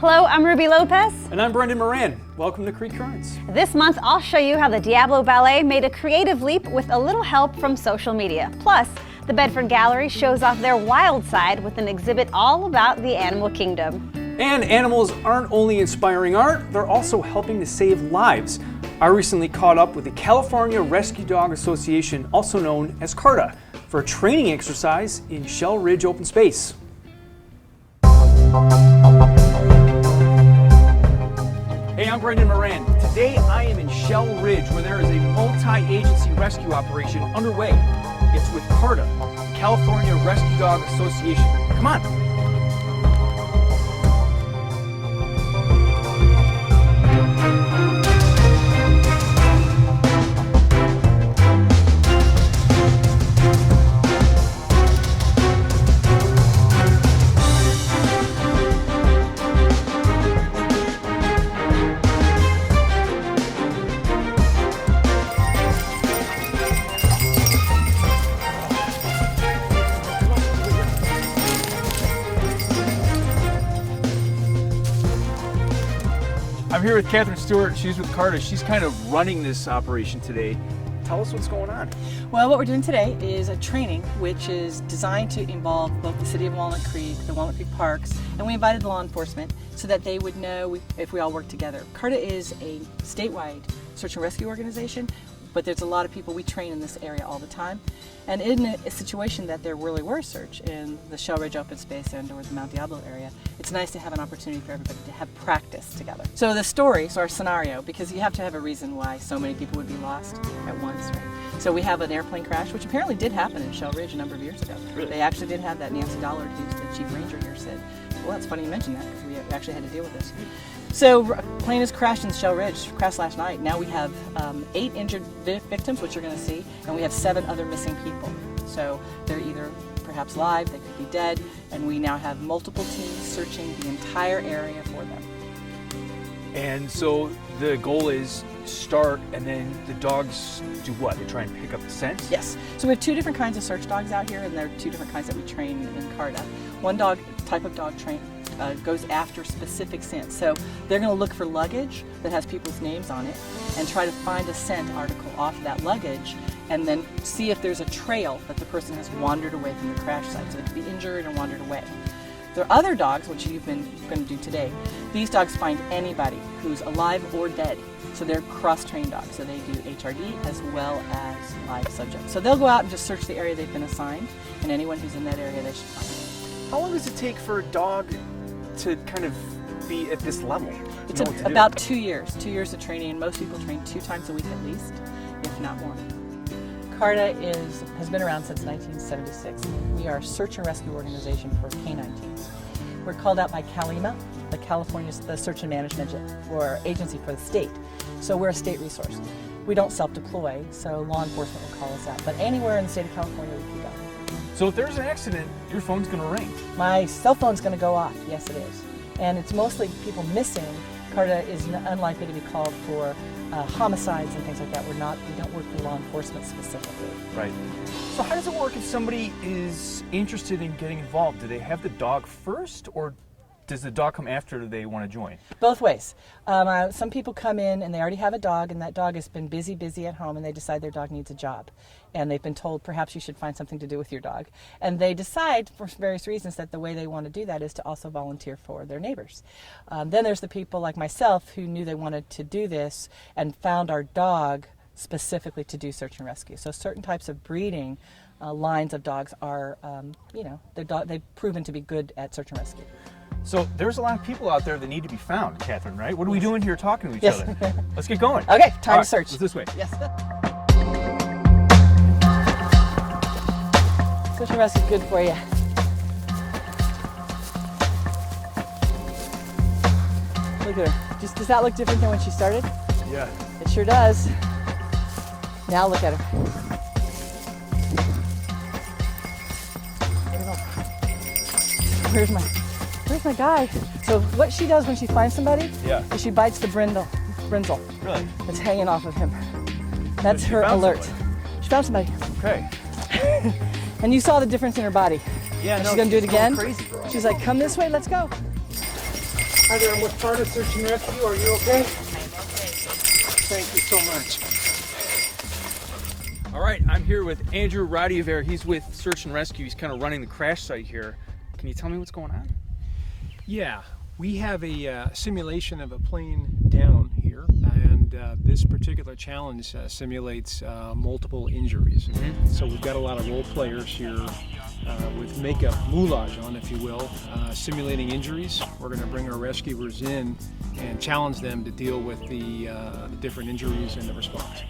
Hello, I'm Ruby Lopez. And I'm Brendan Moran. Welcome to Creek Currents. This month, I'll show you how the Diablo Ballet made a creative leap with a little help from social media. Plus, the Bedford Gallery shows off their wild side with an exhibit all about the animal kingdom. And animals aren't only inspiring art, they're also helping to save lives. I recently caught up with the California Rescue Dog Association, also known as CARDA, for a training exercise in Shell Ridge Open Space. Hey, I'm Brendan Moran. Today I am in Shell Ridge where there is a multi-agency rescue operation underway. It's with CARDA, California Rescue Dog Association. Come on. I'm here with Catherine Stewart. She's with CARDA. She's kind of running this operation today. Tell us what's going on. Well, what we're doing today is a training which is designed to involve both the City of Walnut Creek, the Walnut Creek Parks, and we invited law enforcement so that they would know if we all work together. CARDA is a statewide search and rescue organization, but there's a lot of people we train in this area all the time. And in a situation that there really were search in the Shell Ridge Open Space and or the Mount Diablo area, it's nice to have an opportunity for everybody to have practice together. So the story, so our scenario, because you have to have a reason why so many people would be lost at once, right? So we have an airplane crash, which apparently did happen in Shell Ridge a number of years ago. Really? They actually did have that. Nancy Dollard, who's the chief ranger here, said, well, it's funny you mentioned that because we actually had to deal with this. So a plane has crashed in Shell Ridge, crashed last night. Now we have 8 injured victims, which you're going to see, and we have 7 other missing people. So they're either perhaps live, they could be dead, and we now have multiple teams searching the entire area for them. And so the goal is start, and then the dogs do what? They try and pick up the scent? Yes. So we have 2 different kinds of search dogs out here, and there are 2 different kinds that we train in CARDA. One type of dog goes after specific scents. So they're going to look for luggage that has people's names on it and try to find a scent article off that luggage and then see if there's a trail that the person has wandered away from the crash site. So they could be injured and wandered away. There are other dogs, which you've been going to do today. These dogs find anybody who's alive or dead. So they're cross-trained dogs. So they do HRD as well as live subjects. So they'll go out and just search the area they've been assigned, and anyone who's in that area they should find. How long does it take for a dog to kind of be at this level? It's about 2 years. 2 years of training, and most people train 2 times a week at least, if not more. CARDA has been around since 1976. We are a search and rescue organization for canine teams. We're called out by CalEMA, the Search and Management Agency for the state. So we're a state resource. We don't self-deploy, so law enforcement will call us out. But anywhere in the state of California, we can go. So if there's an accident, your phone's going to ring. My cell phone's going to go off. Yes, it is. And it's mostly people missing. CARDA is unlikely to be called for homicides and things like that. We don't work for law enforcement specifically. Right. So how does it work if somebody is interested in getting involved? Do they have the dog first, or does the dog come after they want to join? Both ways. Some people come in and they already have a dog, and that dog has been busy at home, and they decide their dog needs a job. And they've been told perhaps you should find something to do with your dog. And they decide for various reasons that the way they want to do that is to also volunteer for their neighbors. Then there's the people like myself who knew they wanted to do this and found our dog specifically to do search and rescue. So certain types of breeding lines of dogs are, they've proven to be good at search and rescue. So there's a lot of people out there that need to be found, Catherine, right? What are we doing here talking to each other? Let's get going. Okay, time to search. Let's this way. Yes. Search and rescue is good for you. Look at her. Does that look different than when she started? Yeah. It sure does. Now look at her. Where's my guy? So what she does when she finds somebody is she bites the brinzel Really? that's hanging off of him. That's She her found alert. somebody. She found somebody. Okay. And you saw the difference in her body. Yeah, And no, she's gonna do it she's going again. crazy, bro. She's like, come this way, let's go. Hi there, I'm with CARDA Search and Rescue. Are you okay? I'm okay. Thank you so much. All right, I'm here with Andrew Radiaver. He's with Search and Rescue. He's kind of running the crash site here. Can you tell me what's going on? Yeah, we have a simulation of a plane down here, and this particular challenge simulates multiple injuries. So we've got a lot of role players here with makeup moulage on, if you will, simulating injuries. We're going to bring our rescuers in and challenge them to deal with the different injuries and the response.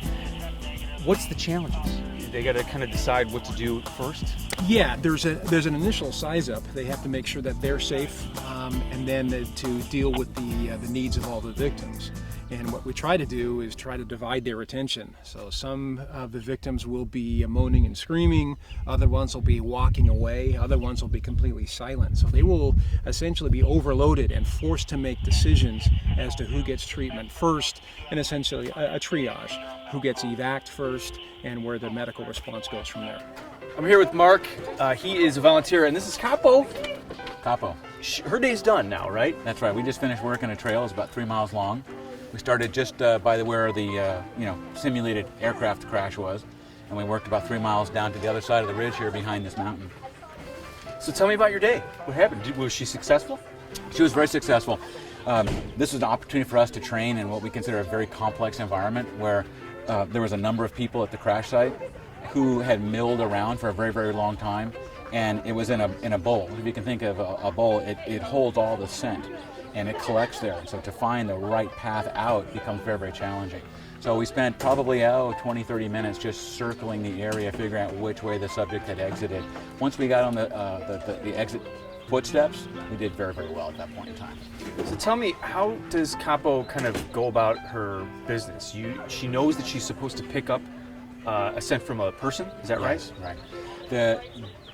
What's the challenges? They got to kind of decide what to do first? Yeah, there's an initial size up. They have to make sure that they're safe, and then to deal with the needs of all the victims. And what we try to do is try to divide their attention. So some of the victims will be moaning and screaming, other ones will be walking away, other ones will be completely silent. So they will essentially be overloaded and forced to make decisions as to who gets treatment first, and essentially a triage, who gets evac'd first, and where the medical response goes from there. I'm here with Mark. He is a volunteer, and this is Capo. Capo. Her day's done now, right? That's right. We just finished working a trail. It's about 3 miles long. We started just by where the simulated aircraft crash was, and we worked about 3 miles down to the other side of the ridge here behind this mountain. So tell me about your day. What happened? Was she successful? She was very successful. This was an opportunity for us to train in what we consider a very complex environment, where there was a number of people at the crash site who had milled around for a very, very long time, and it was in a bowl. If you can think of a bowl, it holds all the scent, and it collects there. So to find the right path out becomes very, very challenging. So we spent probably 20-30 minutes just circling the area, figuring out which way the subject had exited. Once we got on the exit footsteps, we did very, very well at that point in time. So tell me, how does Capo kind of go about her business? She knows that she's supposed to pick up a scent from a person, is that right? Right.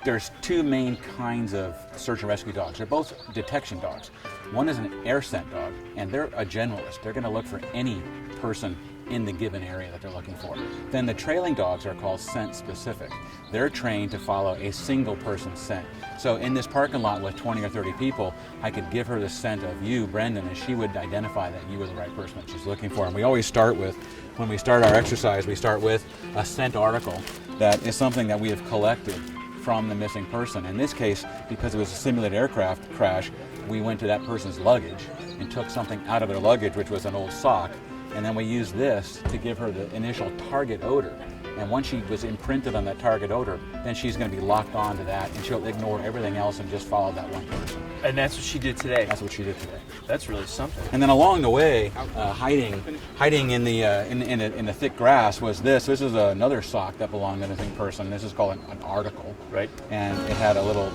There's two main kinds of search and rescue dogs. They're both detection dogs. One is an air scent dog, and they're a generalist. They're going to look for any person in the given area that they're looking for. Then the trailing dogs are called scent specific. They're trained to follow a single person's scent. So in this parking lot with 20 or 30 people, I could give her the scent of you, Brendan, and she would identify that you were the right person that she's looking for. And we always start with, when we start our exercise, we start with a scent article that is something that we have collected from the missing person. In this case, because it was a simulated aircraft crash, we went to that person's luggage and took something out of their luggage, which was an old sock, and then we used this to give her the initial target odor. And once she was imprinted on that target odor, then she's going to be locked on to that, and she'll ignore everything else and just follow that one person. And that's what she did today. That's what she did today. That's really something. And then along the way, hiding in the thick grass was this. This is another sock that belonged to the missing person. This is called an article, right? And it had a little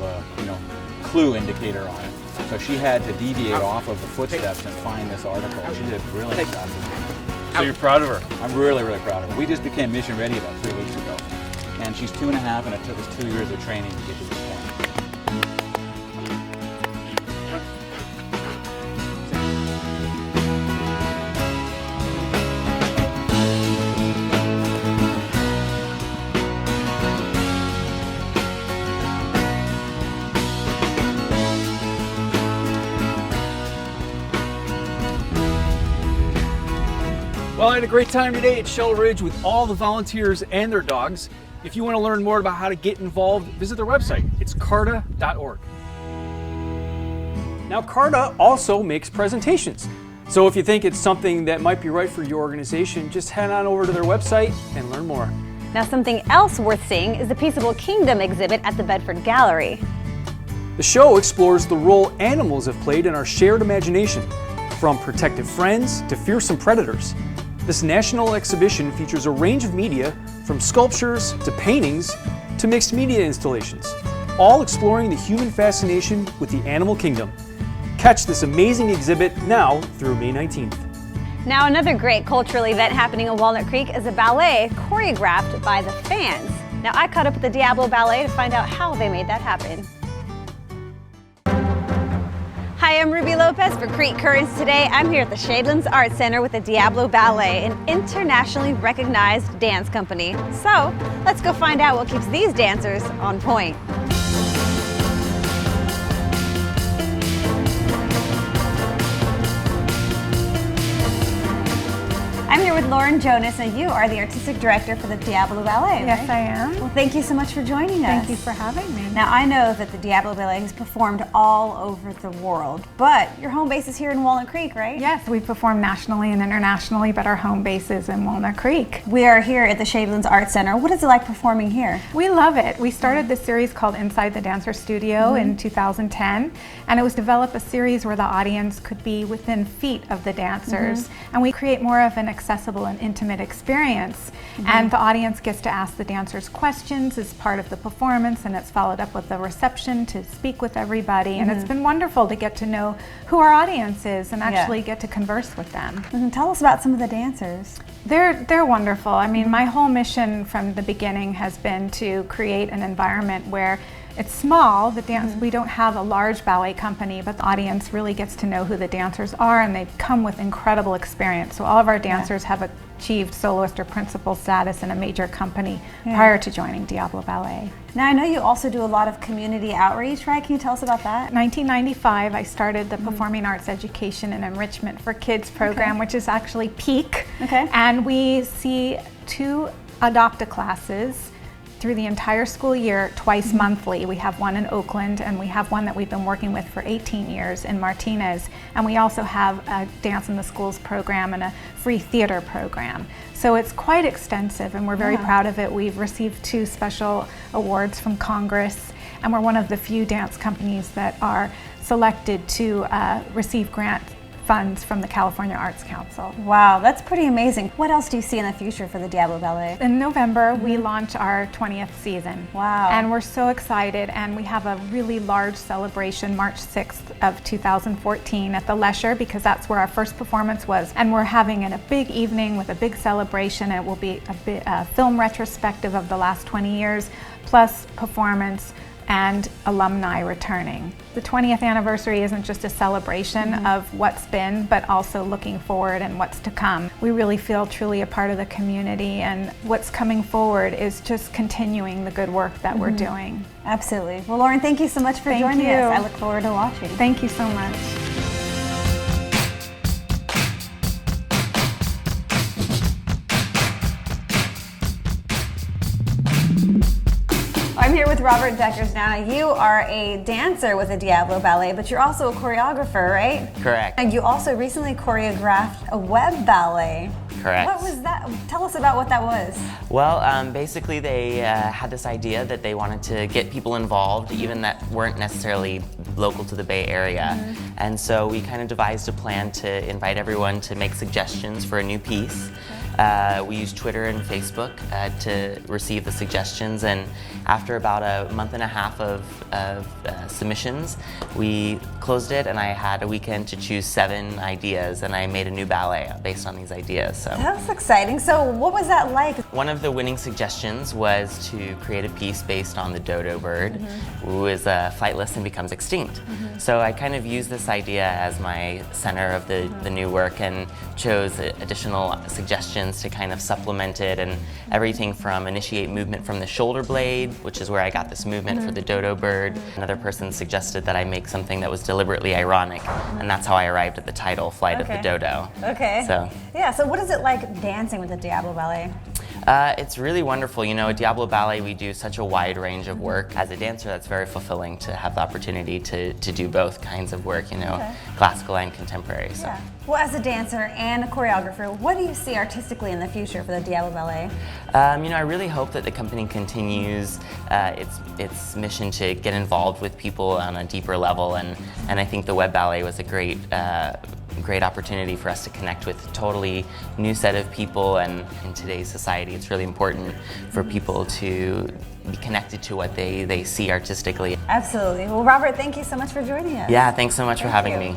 clue indicator on it. So she had to deviate off of the footsteps and find this article. She did a brilliant job. So you're proud of her? I'm really, really proud of her. We just became mission ready about 3 weeks ago. And she's 2.5, and it took us 2 years of training to get to this point. Well, I had a great time today at Shell Ridge with all the volunteers and their dogs. If you want to learn more about how to get involved, visit their website. It's carda.org. Now, CARDA also makes presentations. So if you think it's something that might be right for your organization, just head on over to their website and learn more. Now, something else worth seeing is the Peaceable Kingdom exhibit at the Bedford Gallery. The show explores the role animals have played in our shared imagination, from protective friends to fearsome predators. This national exhibition features a range of media, from sculptures to paintings to mixed media installations, all exploring the human fascination with the animal kingdom. Catch this amazing exhibit now through May 19th. Now, another great cultural event happening in Walnut Creek is a ballet choreographed by the fans. Now, I caught up with the Diablo Ballet to find out how they made that happen. Hi, I'm Ruby Lopez for Creek Currents Today. I'm here at the Shadelands Art Center with the Diablo Ballet, an internationally recognized dance company. So, let's go find out what keeps these dancers on point. I'm here with Lauren Jonas, and you are the artistic director for the Diablo Ballet, Yes, right? I am. Well, thank you so much for joining us. Thank you for having me. Now, I know that the Diablo Ballet has performed all over the world, but your home base is here in Walnut Creek, right? Yes, we perform nationally and internationally, but our home base is in Walnut Creek. We are here at the Shadelands Art Center. What is it like performing here? We love it. We started this series called Inside the Dancer Studio in 2010, and it was to develop a series where the audience could be within feet of the dancers, and we create more of an accessible and intimate experience, and the audience gets to ask the dancers questions as part of the performance, and it's followed up with a reception to speak with everybody, and it's been wonderful to get to know who our audience is and actually get to converse with them. Tell us about some of the dancers. They're wonderful. I mean, my whole mission from the beginning has been to create an environment where it's small, the dance, we don't have a large ballet company, but the audience really gets to know who the dancers are, and they come with incredible experience. So all of our dancers have achieved soloist or principal status in a major company prior to joining Diablo Ballet. Now, I know you also do a lot of community outreach, right? Can you tell us about that? In 1995, I started the Performing Arts Education and Enrichment for Kids program, which is actually PEAK. And we see 2 Adopt-A classes through the entire school year, twice monthly. We have one in Oakland, and we have one that we've been working with for 18 years in Martinez. And we also have a Dance in the Schools program and a free theater program. So it's quite extensive, and we're very proud of it. We've received 2 special awards from Congress, and we're one of the few dance companies that are selected to receive grant funds from the California Arts Council. Wow, that's pretty amazing. What else do you see in the future for the Diablo Ballet? In November, we launch our 20th season. Wow. And we're so excited, and we have a really large celebration March 6th of 2014 at the Lesher, because that's where our first performance was. And we're having a big evening with a big celebration. It will be a film retrospective of the last 20 years, plus performance and alumni returning. The 20th anniversary isn't just a celebration of what's been, but also looking forward and what's to come. We really feel truly a part of the community, and what's coming forward is just continuing the good work that we're doing. Absolutely. Well, Lauren, thank you so much for joining us. I look forward to watching. Thank you so much. I'm here with Robert Deckers now. You are a dancer with the Diablo Ballet, but you're also a choreographer, right? Correct. And you also recently choreographed a web ballet. Correct. What was that? Tell us about what that was. Well, basically they had this idea that they wanted to get people involved, even that weren't necessarily local to the Bay Area. And so we kind of devised a plan to invite everyone to make suggestions for a new piece. We used Twitter and Facebook to receive the suggestions, and after about a month and a half of submissions, we closed it, and I had a weekend to choose 7 ideas, and I made a new ballet based on these ideas. So That's exciting. So what was that like? one of the winning suggestions was to create a piece based on the dodo bird, who is flightless and becomes extinct. So I kind of used this idea as my center of the new work, and chose additional suggestions to kind of supplement it, and everything from initiate movement from the shoulder blade, which is where I got this movement for the dodo bird. Another person suggested that I make something that was deliberately ironic, and that's how I arrived at the title, Flight of the Dodo. Okay. So yeah, so what is it like dancing with the Diablo Ballet? It's really wonderful. You know, at Diablo Ballet, we do such a wide range of work. As a dancer, that's very fulfilling to have the opportunity to do both kinds of work, you know, classical and contemporary. So. Yeah. Well, as a dancer and a choreographer, what do you see artistically in the future for the Diablo Ballet? You know, I really hope that the company continues its mission to get involved with people on a deeper level, and I think the web ballet was a great great opportunity for us to connect with a totally new set of people, and in today's society it's really important for people to be connected to what they see artistically. Absolutely. Well, Robert, thank you so much for joining us. Yeah, thanks so much for having you. me.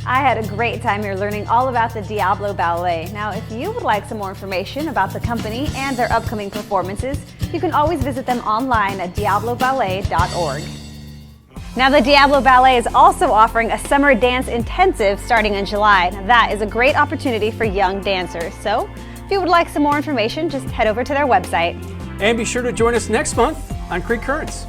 I had a great time here learning all about the Diablo Ballet. Now, if you would like some more information about the company and their upcoming performances, you can always visit them online at diabloballet.org. Now, the Diablo Ballet is also offering a summer dance intensive starting in July. Now, that is a great opportunity for young dancers. So, if you would like some more information, just head over to their website. And be sure to join us next month on Creek Currents.